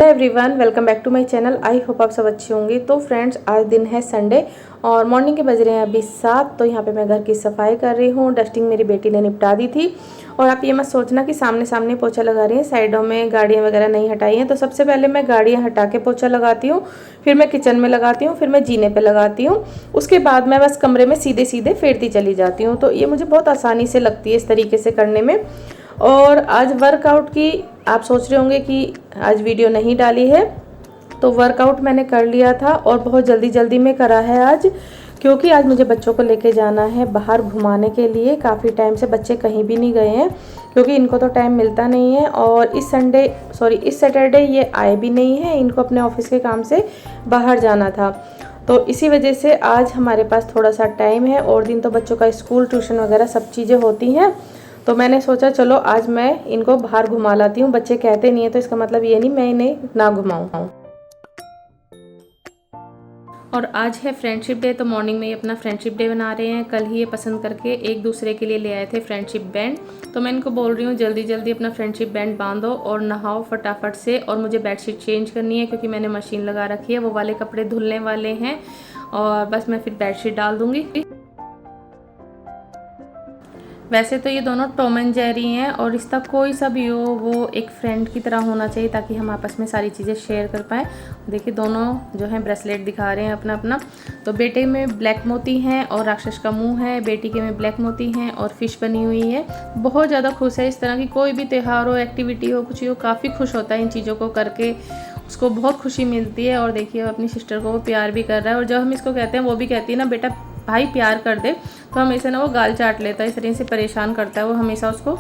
Everyone, welcome back to my channel. I hope आप सब अच्छे होंगे। तो फ्रेंड्स, आज दिन है संडे और मॉर्निंग के बज रहे हैं अभी 7। तो यहाँ पे मैं घर की सफाई कर रही हूँ। डस्टिंग मेरी बेटी ने निपटा दी थी। और आप ये मत सोचना कि सामने सामने पोछा लगा रही है, साइडों में गाड़ियाँ वगैरह नहीं हटाई हैं। तो सबसे पहले मैं गाड़ियाँ हटा के पोछा लगाती हूँ, फिर मैं किचन में लगाती हूँ, फिर मैं जीने पे लगाती हूँ। उसके बाद मैं बस कमरे में सीधे सीधे फेरती चली जाती हूँ। तो ये मुझे बहुत आसानी से लगती है इस तरीके से करने में। और आज वर्कआउट की आप सोच रहे होंगे कि आज वीडियो नहीं डाली है, तो वर्कआउट मैंने कर लिया था और बहुत जल्दी जल्दी में करा है आज, क्योंकि आज मुझे बच्चों को लेके जाना है बाहर घुमाने के लिए। काफ़ी टाइम से बच्चे कहीं भी नहीं गए हैं क्योंकि इनको तो टाइम मिलता नहीं है। और इस सैटरडे ये आए भी नहीं हैं, इनको अपने ऑफिस के काम से बाहर जाना था। तो इसी वजह से आज हमारे पास थोड़ा सा टाइम है। और दिन तो बच्चों का स्कूल ट्यूशन वगैरह सब चीज़ें होती हैं। तो मैंने सोचा चलो आज मैं इनको बाहर घुमा लाती हूँ। बच्चे कहते नहीं है तो इसका मतलब ये नहीं मैं इन्हें ना घुमाऊँ। और आज है फ्रेंडशिप डे, तो मॉर्निंग में ही अपना फ्रेंडशिप डे बना रहे हैं। कल ही ये पसंद करके एक दूसरे के लिए ले आए थे फ्रेंडशिप बैंड। तो मैं इनको बोल रही हूँ जल्दी जल्दी अपना फ्रेंडशिप बैंड बांधो और नहाओ फटाफट से। और मुझे बेडशीट चेंज करनी है क्योंकि मैंने मशीन लगा रखी है, वो वाले कपड़े धुलने वाले हैं और बस मैं फिर बेडशीट डाल दूँगी। वैसे तो ये दोनों टॉम एंड जेरी हैं और रिश्ता कोई सा भी हो वो एक फ्रेंड की तरह होना चाहिए ताकि हम आपस में सारी चीज़ें शेयर कर पाएँ। देखिए दोनों जो हैं ब्रेसलेट दिखा रहे हैं अपना अपना। तो बेटे में ब्लैक मोती हैं और राक्षस का मुंह है, बेटी के में ब्लैक मोती हैं और फिश बनी हुई है। बहुत ज़्यादा खुश है। इस तरह की कोई भी त्यौहार हो, एक्टिविटी हो, कुछ हो, काफ़ी खुश होता है इन चीज़ों को करके, उसको बहुत खुशी मिलती है। और देखिए अपनी सिस्टर को वो प्यार भी कर रहा है। और जब हम इसको कहते हैं वो भी कहती है ना बेटा भाई प्यार कर दे, तो हमेशा ना वो गाल चाट लेता है, इस तरह से परेशान करता है वो हमेशा उसको।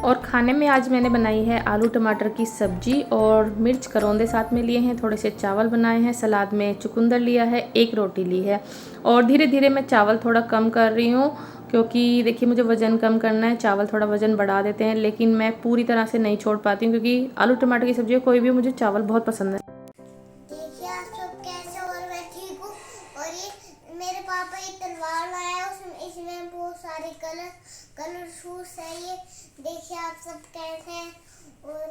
और खाने में आज मैंने बनाई है आलू टमाटर की सब्जी और मिर्च करौंदे साथ में लिए हैं, थोड़े से चावल बनाए हैं, सलाद में चुकंदर लिया है, एक रोटी ली है। और धीरे धीरे मैं चावल थोड़ा कम कर रही हूँ क्योंकि देखिए मुझे वज़न कम करना है। चावल थोड़ा वज़न बढ़ा देते हैं लेकिन मैं पूरी तरह से नहीं छोड़ पाती हूँ क्योंकि आलू टमाटर की सब्जी कोई भी, मुझे चावल बहुत पसंद है। मेरे पापा ये तलवार लाया, उसमें इसमें बहुत सारे कलर शूज है। ये देखिए आप सब कैसे हैं। और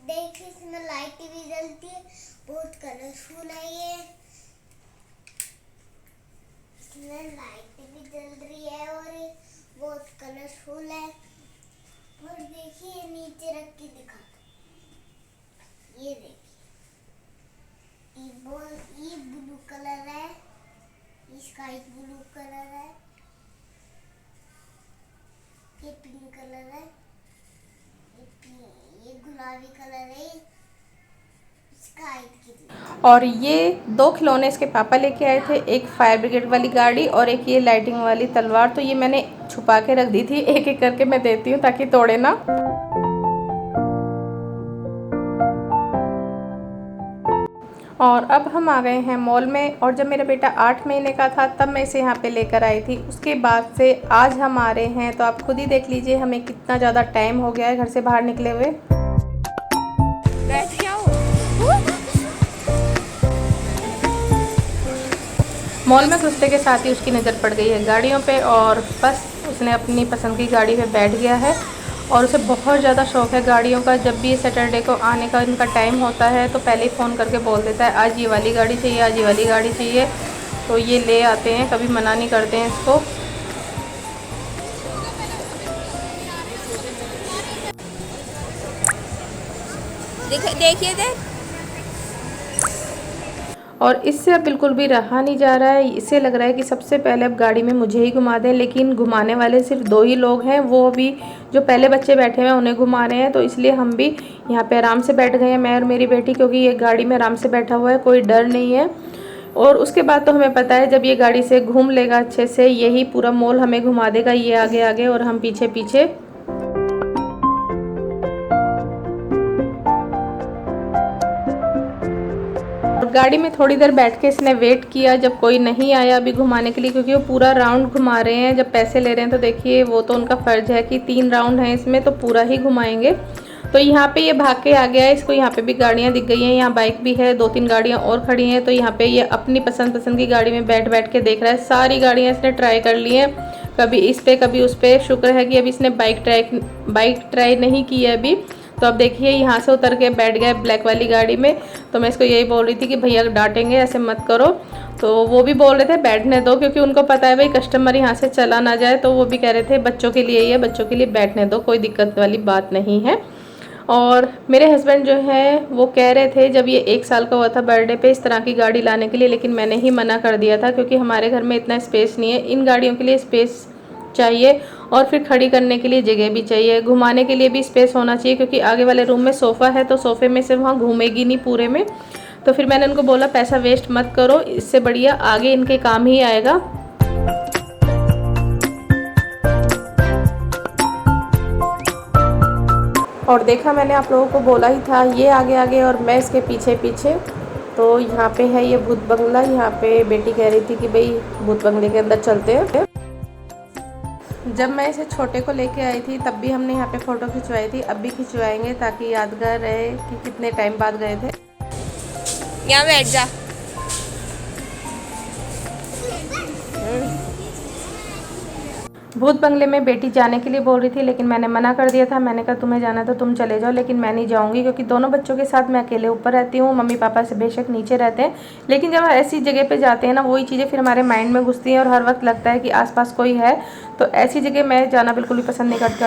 देखिए इसमें लाइट भी जलती है, बहुत कलरफुल है। ये इसमें लाइट भी जल रही है और ये बहुत कलरफुल है। और देखिए नीचे रख के दिखा, ये देखिए ये ब्लू कलर है, स्काई ब्लू कलर है, ये पिंक कलर है, ये गुलाबी कलर है, स्काई की। और ये 2 खिलौने इसके पापा लेके आए थे, एक फायर ब्रिगेड वाली गाड़ी और एक ये लाइटिंग वाली तलवार। तो ये मैंने छुपा के रख दी थी, एक एक करके मैं देती हूँ ताकि तोड़े ना। और अब हम आ गए हैं मॉल में। और जब मेरा बेटा 8 महीने का था तब मैं इसे यहाँ पे लेकर आई थी। उसके बाद से आज हम आ रहे हैं, तो आप खुद ही देख लीजिए हमें कितना ज़्यादा टाइम हो गया है घर से बाहर निकले हुए। मॉल में घुसते के साथ ही उसकी नज़र पड़ गई है गाड़ियों पे और बस उसने अपनी पसंद की गाड़ी पे बैठ गया है। और उसे बहुत ज़्यादा शौक़ है गाड़ियों का। जब भी सैटरडे को आने का इनका टाइम होता है तो पहले ही फ़ोन करके बोल देता है आज ये वाली गाड़ी चाहिए, आज ये वाली गाड़ी चाहिए। तो ये ले आते हैं, कभी मना नहीं करते हैं इसको। देखिए और इससे अब बिल्कुल भी रहा नहीं जा रहा है। इससे लग रहा है कि सबसे पहले अब गाड़ी में मुझे ही घुमा दें, लेकिन घुमाने वाले सिर्फ 2 ही लोग हैं, वो भी जो पहले बच्चे बैठे हुए हैं उन्हें घुमा रहे हैं। तो इसलिए हम भी यहाँ पे आराम से बैठ गए हैं, मैं और मेरी बेटी, क्योंकि ये गाड़ी में आराम से बैठा हुआ है, कोई डर नहीं है। और उसके बाद तो हमें पता है जब ये गाड़ी से घूम लेगा अच्छे से, यही पूरा मॉल हमें घुमा देगा, ये आगे आगे और हम पीछे पीछे। गाड़ी में थोड़ी देर बैठ के इसने वेट किया जब कोई नहीं आया अभी घुमाने के लिए, क्योंकि वो पूरा राउंड घुमा रहे हैं। जब पैसे ले रहे हैं तो देखिए वो तो उनका फ़र्ज़ है कि 3 राउंड हैं इसमें, तो पूरा ही घुमाएंगे। तो यहाँ पे ये भाग के आ गया है। इसको यहाँ पे भी गाड़ियाँ दिख गई हैं, यहाँ बाइक भी है, 2-3 गाड़ियाँ और खड़ी हैं। तो यहाँ पे ये अपनी पसंद की गाड़ी में बैठ बैठ के देख रहा है। सारी गाड़ियाँ इसने ट्राई कर ली हैं, कभी इस पे कभी उस पे। शुक्र है कि अभी इसने बाइक ट्राई नहीं की है अभी। तो अब देखिए यहाँ से उतर के बैठ गए ब्लैक वाली गाड़ी में। तो मैं इसको यही बोल रही थी कि भैया डांटेंगे, ऐसे मत करो। तो वो भी बोल रहे थे बैठने दो, क्योंकि उनको पता है भाई कस्टमर यहाँ से चला ना जाए। तो वो भी कह रहे थे बच्चों के लिए ही है, बच्चों के लिए बैठने दो, कोई दिक्कत वाली बात नहीं है। और मेरे हस्बैंड जो है वो कह रहे थे जब ये 1 साल का हुआ था बर्थडे पे इस तरह की गाड़ी लाने के लिए, लेकिन मैंने ही मना कर दिया था, क्योंकि हमारे घर में इतना स्पेस नहीं है। इन गाड़ियों के लिए स्पेस चाहिए और फिर खड़ी करने के लिए जगह भी चाहिए, घुमाने के लिए भी स्पेस होना चाहिए, क्योंकि आगे वाले रूम में सोफ़ा है तो सोफ़े में से वहाँ घूमेगी नहीं पूरे में। तो फिर मैंने उनको बोला पैसा वेस्ट मत करो, इससे बढ़िया आगे इनके काम ही आएगा। और देखा मैंने आप लोगों को बोला ही था, ये आगे आगे और मैं इसके पीछे पीछे। तो यहाँ पे है ये भूत बंगला। यहाँ पे बेटी कह रही थी कि भाई भूत बंगले के अंदर चलते हैं। जब मैं इसे छोटे को लेके आई थी तब भी हमने यहाँ पे फ़ोटो खिंचवाई थी, अब भी खिंचवाएंगे ताकि यादगार रहे कि कितने टाइम बाद गए थे। यहाँ बैठ जा। भूत बंगले में बेटी जाने के लिए बोल रही थी, लेकिन मैंने मना कर दिया था। मैंने कहा तुम्हें जाना तो तुम चले जाओ, लेकिन मैं नहीं जाऊंगी, क्योंकि दोनों बच्चों के साथ मैं अकेले ऊपर रहती हूँ। मम्मी पापा से बेशक नीचे रहते हैं, लेकिन जब ऐसी जगह पे जाते हैं ना, वही चीज़ें फिर हमारे माइंड में घुसती हैं और हर वक्त लगता है कि आसपास कोई है। तो ऐसी जगह मैं जाना बिल्कुल भी पसंद नहीं करती।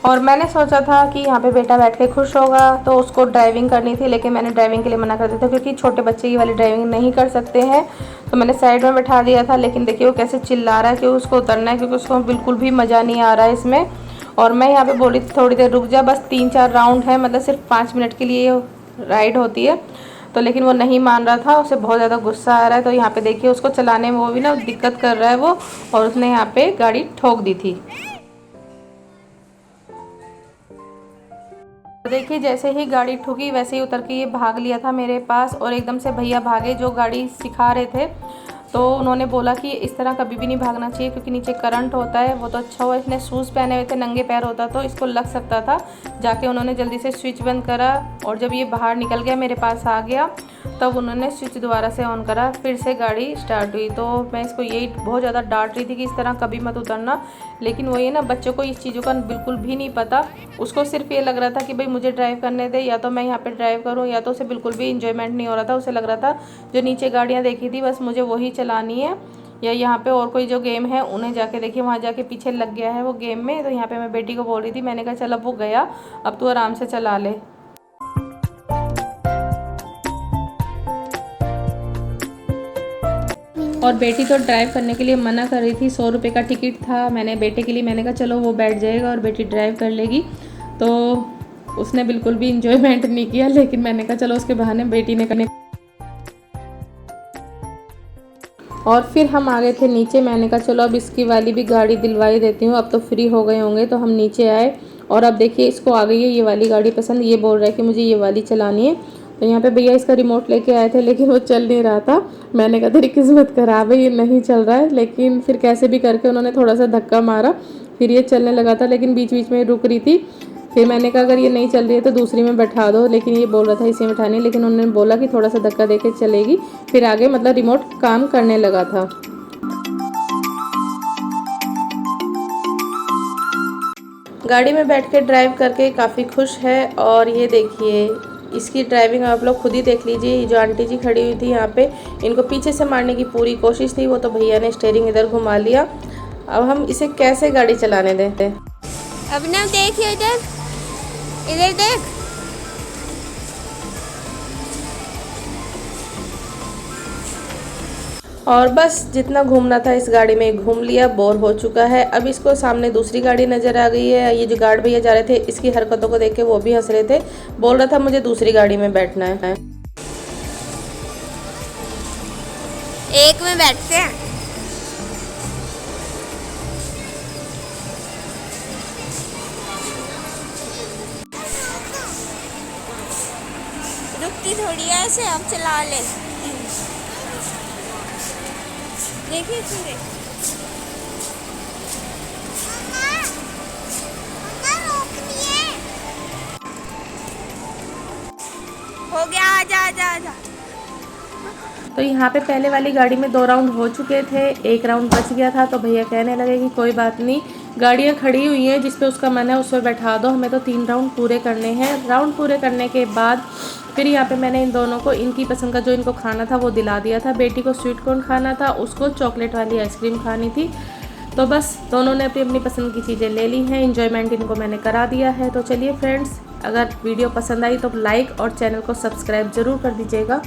और मैंने सोचा था कि यहाँ पे बेटा बैठ के खुश होगा, तो उसको ड्राइविंग करनी थी, लेकिन मैंने ड्राइविंग के लिए मना कर दिया था, क्योंकि छोटे बच्चे ये वाली ड्राइविंग नहीं कर सकते हैं। तो मैंने साइड में बैठा दिया था, लेकिन देखिए वो कैसे चिल्ला रहा है कि उसको उतरना है, क्योंकि उसको बिल्कुल भी मज़ा नहीं आ रहा है इसमें। और मैं यहाँ पर बोली थी थोड़ी देर रुक जा, बस 3-4 राउंड है, मतलब सिर्फ 5 मिनट के लिए राइड होती है। तो लेकिन वो नहीं मान रहा था, उसे बहुत ज़्यादा गुस्सा आ रहा है। तो यहाँ पे देखिए उसको चलाने में वो भी ना दिक्कत कर रहा है वो, और उसने यहाँ पे गाड़ी ठोक दी थी। देखिए जैसे ही गाड़ी ठुकी वैसे ही उतर के ये भाग लिया था मेरे पास, और एकदम से भैया भागे जो गाड़ी सिखा रहे थे। तो उन्होंने बोला कि इस तरह कभी भी नहीं भागना चाहिए, क्योंकि नीचे करंट होता है। वो तो अच्छा हुआ इसने शूज़ पहने हुए थे, नंगे पैर होता तो इसको लग सकता था। जाके उन्होंने जल्दी से स्विच बंद करा, और जब ये बाहर निकल गया मेरे पास आ गया, तब उन्होंने स्विच दोबारा से ऑन करा, फिर से गाड़ी स्टार्ट हुई। तो मैं इसको यही बहुत ज़्यादा डांट रही थी कि इस तरह कभी मत उतरना, लेकिन वो ये ना बच्चों को इस चीज़ों का बिल्कुल भी नहीं पता। उसको सिर्फ ये लग रहा था कि भाई मुझे ड्राइव करने दे, या तो मैं यहाँ पे ड्राइव करूँ, या तो उसे बिल्कुल भी इंजॉयमेंट नहीं हो रहा था। उसे लग रहा था जो नीचे गाड़ियाँ देखी थी बस मुझे वही चलानी है, या यहाँ पे और कोई जो गेम है उन्हें जाके देखिए वहाँ जाके पीछे लग गया है वो गेम में। तो यहाँ पे मैं बेटी को बोल रही थी, मैंने कहा चल अब वो गया, अब तू आराम से चला ले। और बेटी तो ड्राइव करने के लिए मना कर रही थी। 100 रुपये का टिकट था मैंने बेटे के लिए, मैंने कहा चलो वो बैठ जाएगा और बेटी ड्राइव कर लेगी। तो उसने बिल्कुल भी इंजॉयमेंट नहीं किया, लेकिन मैंने कहा चलो उसके बहाने बेटी ने करने। और फिर हम आ गए थे नीचे। मैंने कहा चलो अब इसकी वाली भी गाड़ी दिलवाई देती हूँ, अब तो फ्री हो गए होंगे। तो हम नीचे आए, और अब देखिए इसको आ गई है ये वाली गाड़ी पसंद। ये बोल रहा है कि मुझे ये वाली चलानी है। तो यहाँ पे भैया इसका रिमोट लेके आए थे, लेकिन वो चल नहीं रहा था। मैंने कहा तेरी किस्मत खराब है, ये नहीं चल रहा है। लेकिन फिर कैसे भी करके उन्होंने थोड़ा सा धक्का मारा, फिर ये चलने लगा था, लेकिन बीच बीच में रुक रही थी। फिर मैंने कहा अगर ये नहीं चल रही है तो दूसरी में बैठा दो, लेकिन ये बोल रहा था इसे बैठाने, लेकिन उन्होंने बोला कि थोड़ा सा धक्का दे के चलेगी। फिर आगे मतलब रिमोट काम करने लगा था। गाड़ी में बैठ के ड्राइव करके काफ़ी खुश है। और ये देखिए इसकी ड्राइविंग आप लोग खुद ही देख लीजिए। ये जो आंटी जी खड़ी हुई थी यहाँ पे, इनको पीछे से मारने की पूरी कोशिश थी, वो तो भैया ने स्टीयरिंग इधर घुमा लिया। अब हम इसे कैसे गाड़ी चलाने देते हैं। अब ना देखिए इधर, इधर देख। और बस जितना घूमना था इस गाड़ी में घूम लिया, बोर हो चुका है। अब इसको सामने दूसरी गाड़ी नज़र आ गई है। ये जो गार्ड भैया जा रहे थे इसकी हरकतों को देख के वो भी हंस रहे थे, बोल रहा था मुझे दूसरी गाड़ी में बैठना है। एक में बैठते हैं। रुकती थोड़ी है ऐसे, अब चला ले। देखिए सुने हो गया, आजा आजा आजा। तो यहाँ पे पहले वाली गाड़ी में 2 राउंड हो चुके थे, 1 राउंड बच गया था। तो भैया कहने लगे कि कोई बात नहीं, गाड़ियाँ खड़ी हुई हैं, जिस पे उसका मन है उस पर बैठा दो, हमें तो 3 राउंड पूरे करने हैं। राउंड पूरे करने के बाद फिर यहाँ पे मैंने इन दोनों को इनकी पसंद का जो इनको खाना था वो दिला दिया था। बेटी को स्वीट कॉर्न खाना था, उसको चॉकलेट वाली आइसक्रीम खानी थी। तो बस दोनों ने अपनी अपनी पसंद की चीज़ें ले ली हैं। इन्जॉयमेंट इनको मैंने करा दिया है। तो चलिए फ्रेंड्स, अगर वीडियो पसंद आई तो लाइक और चैनल को सब्सक्राइब ज़रूर कर दीजिएगा।